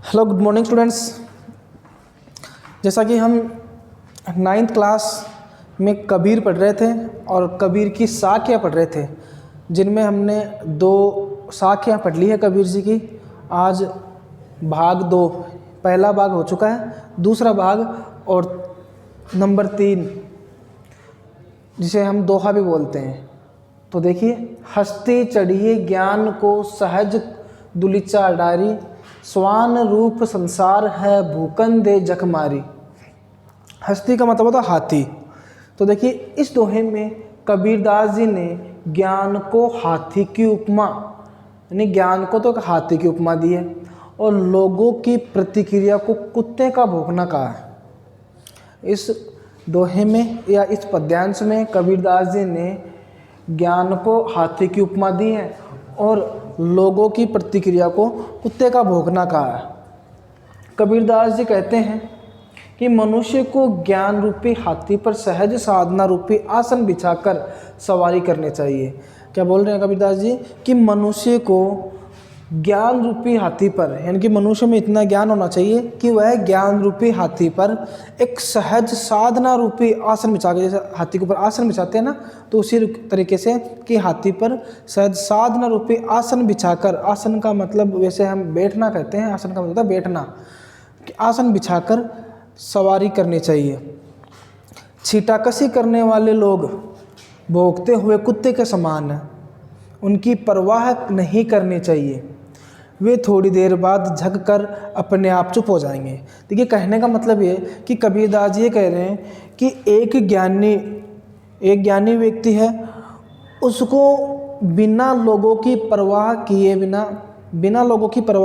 Hello good morning students. जैसा कि हम 9th क्लास में कबीर पढ़ रहे थे और कबीर की साखियाँ पढ़ रहे थे, जिनमें हमने 2 साखियाँ पढ़ ली है कबीर जी की। आज भाग 2 पहला भाग हो चुका है, दूसरा भाग और नंबर 3 जिसे हम दोहा भी बोलते हैं। तो देखिए, हस्ती चढ़िए ज्ञान को सहज दुलिचा डारी, स्वान रूप संसार है भूकन दे जखमारी। हस्ती का मतलब होता है हाथी। तो देखिए, इस दोहे में कबीरदास जी ने ज्ञान को हाथी की उपमा, यानी ज्ञान को तो हाथी की उपमा दी है और लोगों की प्रतिक्रिया को कुत्ते का भौंकना कहा है। इस दोहे में या इस पद्यांश में कबीरदास जी ने ज्ञान को हाथी की उपमा दी है और लोगों की प्रतिक्रिया को कुत्ते का भौंकना कहा है। कबीरदास जी कहते हैं कि मनुष्य को ज्ञान रूपी हाथी पर सहज साधना रूपी आसन बिछाकर सवारी करनी चाहिए। क्या बोल रहे हैं कबीरदास जी? कि मनुष्य को ज्ञान रूपी हाथी पर, यानी कि मनुष्य में इतना ज्ञान होना चाहिए कि वह ज्ञान रूपी हाथी पर एक सहज साधना रूपी आसन बिछा के, जैसे हाथी के ऊपर आसन बिछाते हैं ना, तो उसी तरीके से कि हाथी पर सहज साधना रूपी आसन बिछाकर, आसन का मतलब वैसे हम बैठना कहते हैं, आसन का मतलब होता है बैठना, कि आसन बिछाकर सवारी करनी चाहिए। छीटाकशी करने वाले लोग भौंकते हुए कुत्ते के समान हैं, उनकी परवाह नहीं करनी चाहिए, वे थोड़ी देर बाद झक कर अपने आप चुप हो जाएंगे। देखिए, कहने का मतलब ये कि कबीरदास जी ये कह रहे हैं कि एक ज्ञानी व्यक्ति है, उसको बिना लोगों की परवाह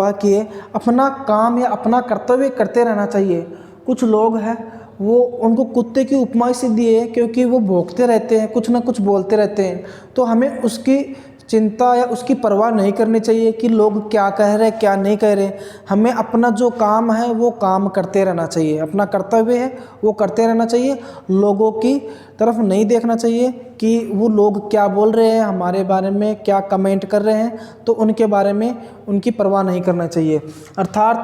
किए अपना काम या अपना कर्तव्य करते रहना चाहिए। कुछ लोग हैं वो, उनको कुत्ते की उपमा इसलिए दी है क्योंकि वो भौंकते रहते हैं, कुछ ना कुछ बोलते रहते हैं। तो हमें उसकी चिंता या उसकी परवाह नहीं करनी चाहिए कि लोग क्या कह रहे हैं क्या नहीं कह रहे। हमें अपना जो काम है वो काम करते रहना चाहिए, अपना कर्तव्य है वो करते रहना चाहिए। लोगों की तरफ नहीं देखना चाहिए कि वो लोग क्या बोल रहे हैं, हमारे बारे में क्या कमेंट कर रहे हैं, तो उनके बारे में उनकी परवाह नहीं करना चाहिए। अर्थात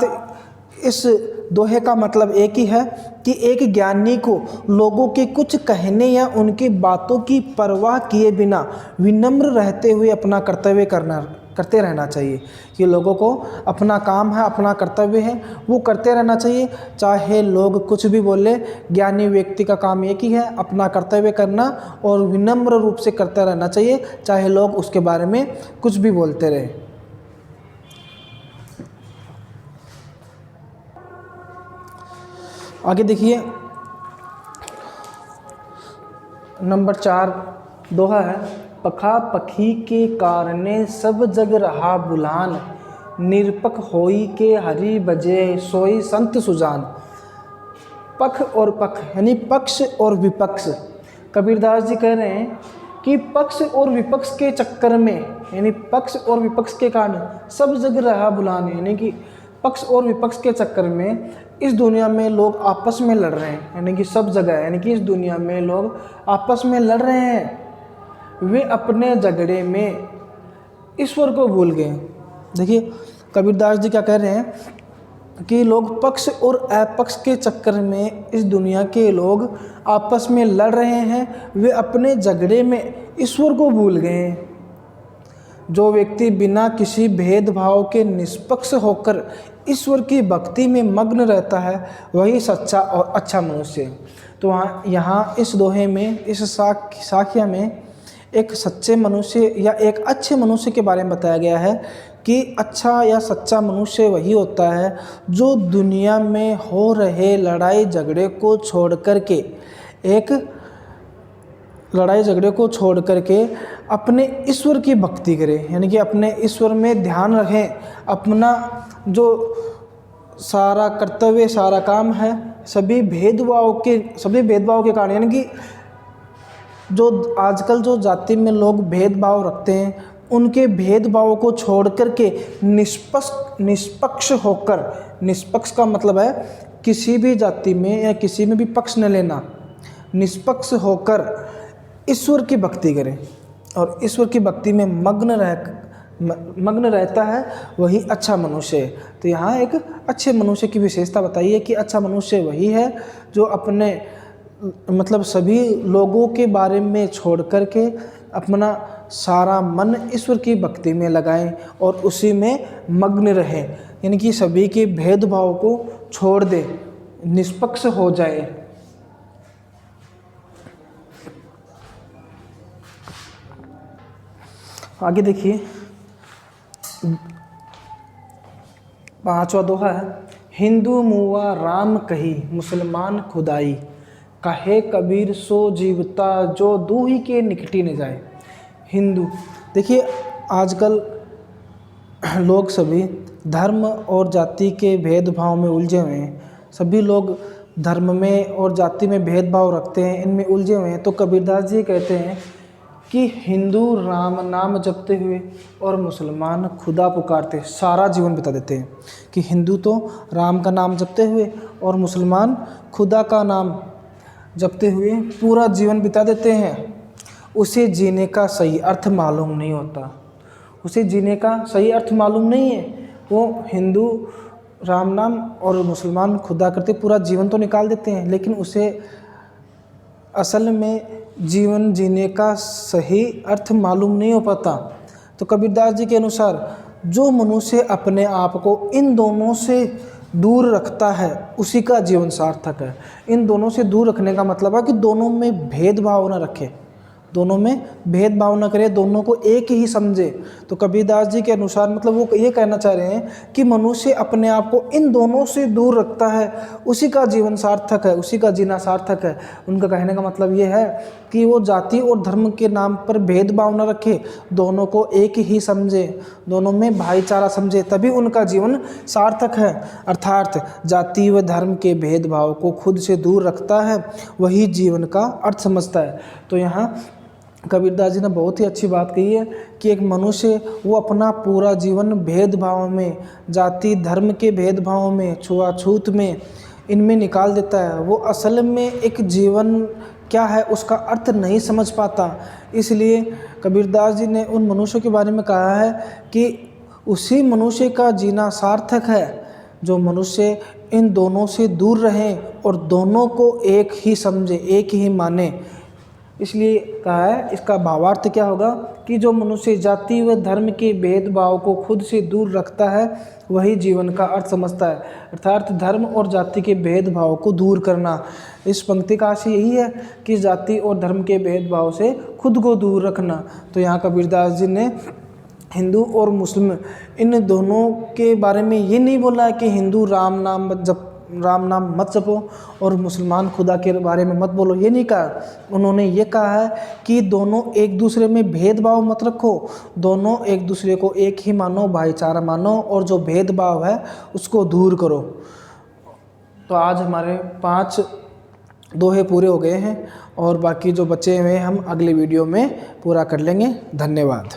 इस दोहे का मतलब एक ही है कि एक ज्ञानी को लोगों के कुछ कहने या उनकी बातों की परवाह किए बिना विनम्र रहते हुए अपना कर्तव्य करते रहना चाहिए। कि लोगों को अपना काम है, अपना कर्तव्य है, वो करते रहना चाहिए, चाहे लोग कुछ भी बोले। ज्ञानी व्यक्ति का काम एक ही है, अपना कर्तव्य करना और विनम्र रूप से करते रहना चाहिए, चाहे लोग उसके बारे में कुछ भी बोलते रहे। आगे देखिए, नंबर 4 दोहा है, पखा पखी के कारणे सब जग रहा बुलान, निरपक होई के हरि बजे सोई संत सुजान। पख और पख यानी पक्ष और विपक्ष। कबीरदास जी कह रहे हैं कि पक्ष और विपक्ष के चक्कर में, यानी पक्ष और विपक्ष के कारण सब जग रहा बुलान, यानी कि पक्ष और विपक्ष के चक्कर में इस दुनिया में लोग आपस में लड़ रहे हैं, यानी कि सब जगह, यानी कि इस दुनिया में लोग आपस में लड़ रहे हैं। वे अपने झगड़े में ईश्वर को भूल गए। देखिए, कबीरदास जी क्या कह रहे हैं कि लोग पक्ष और अपक्ष के चक्कर में इस दुनिया के लोग आपस में लड़ रहे हैं, वे अपने झगड़े में ईश्वर को भूल गए हैं। जो व्यक्ति बिना किसी भेदभाव के निष्पक्ष होकर ईश्वर की भक्ति में मग्न रहता है, वही सच्चा और अच्छा मनुष्य है। तो यहाँ इस दोहे में, इस साखिया में एक सच्चे मनुष्य या एक अच्छे मनुष्य के बारे में बताया गया है कि अच्छा या सच्चा मनुष्य वही होता है जो दुनिया में हो रहे लड़ाई झगड़े को छोड़ करके अपने ईश्वर की भक्ति करें, यानी कि अपने ईश्वर में ध्यान रखें। अपना जो सारा कर्तव्य, सारा काम है, सभी भेदभाव के कारण, यानी कि जो आजकल जो जाति में लोग भेदभाव रखते हैं, उनके भेदभाव को छोड़ करके निष्पक्ष होकर, निष्पक्ष का मतलब है किसी भी जाति में या किसी में भी पक्ष न लेना, निष्पक्ष होकर ईश्वर की भक्ति करें और ईश्वर की भक्ति में मग्न मग्न रहता है वही अच्छा मनुष्य है। तो यहाँ एक अच्छे मनुष्य की विशेषता बताई है कि अच्छा मनुष्य वही है जो अपने मतलब सभी लोगों के बारे में छोड़ कर के अपना सारा मन ईश्वर की भक्ति में लगाएं और उसी में मग्न रहें, यानी कि सभी के भेदभाव को छोड़ दे, निष्पक्ष हो जाए। आगे देखिए 5वां दोहा है, हिंदू मुआ राम कही मुसलमान खुदाई, कहे कबीर सो जीवता जो दूही के निकटी न जाए। हिंदू, देखिए आजकल लोग सभी धर्म और जाति के भेदभाव में उलझे हुए हैं। सभी लोग धर्म में और जाति में भेदभाव रखते हैं, इनमें उलझे हुए हैं। तो कबीरदास जी कहते हैं कि हिंदू राम नाम जपते हुए और मुसलमान खुदा पुकारते सारा जीवन बिता देते हैं। कि हिंदू तो राम का नाम जपते हुए और मुसलमान खुदा का नाम जपते हुए पूरा जीवन बिता देते हैं। उसे जीने का सही अर्थ मालूम नहीं होता, उसे जीने का सही अर्थ मालूम नहीं है। वो हिंदू राम नाम और मुसलमान खुदा करते पूरा जीवन तो निकाल देते हैं, लेकिन उसे असल में जीवन जीने का सही अर्थ मालूम नहीं हो पाता। तो कबीरदास जी के अनुसार जो मनुष्य अपने आप को इन दोनों से दूर रखता है उसी का जीवन सार्थक है। इन दोनों से दूर रखने का मतलब है कि दोनों में भेदभाव न रखे, दोनों में भेदभाव न करे, दोनों को एक ही समझे। तो कबीरदास जी के अनुसार मतलब वो ये कहना चाह रहे हैं कि मनुष्य अपने आप को इन दोनों से दूर रखता है उसी का जीवन सार्थक है, उसी का जीना सार्थक है। उनका कहने का मतलब ये है कि वो जाति और धर्म के नाम पर भेदभाव न रखे, दोनों को एक ही समझे, दोनों में भाईचारा समझे, तभी उनका जीवन सार्थक है। अर्थात जाति व धर्म के भेदभाव को खुद से दूर रखता है वही जीवन का अर्थ समझता है। तो यहाँ कबीरदास जी ने बहुत ही अच्छी बात कही है कि एक मनुष्य वो अपना पूरा जीवन भेदभाव में, जाति धर्म के भेदभाव में, छुआछूत में, इनमें निकाल देता है। वो असल में एक जीवन क्या है उसका अर्थ नहीं समझ पाता। इसलिए कबीरदास जी ने उन मनुष्यों के बारे में कहा है कि उसी मनुष्य का जीना सार्थक है जो मनुष्य इन दोनों से दूर रहें और दोनों को एक ही समझे, एक ही माने। इसलिए कहा है, इसका भावार्थ क्या होगा कि जो मनुष्य जाति व धर्म के भेदभाव को खुद से दूर रखता है वही जीवन का अर्थ समझता है। अर्थात धर्म और जाति के भेदभाव को दूर करना। इस पंक्ति का आशय यही है कि जाति और धर्म के भेदभाव से खुद को दूर रखना। तो यहाँ कबीरदास जी ने हिंदू और मुस्लिम इन दोनों के बारे में ये नहीं बोला कि हिंदू राम नाम मत जपो और मुसलमान खुदा के बारे में मत बोलो, ये नहीं कहा। उन्होंने ये कहा है कि दोनों एक दूसरे में भेदभाव मत रखो, दोनों एक दूसरे को एक ही मानो, भाईचारा मानो और जो भेदभाव है उसको दूर करो। तो आज हमारे 5 दोहे पूरे हो गए हैं और बाकी जो बचे हुए हम अगले वीडियो में पूरा कर लेंगे। धन्यवाद।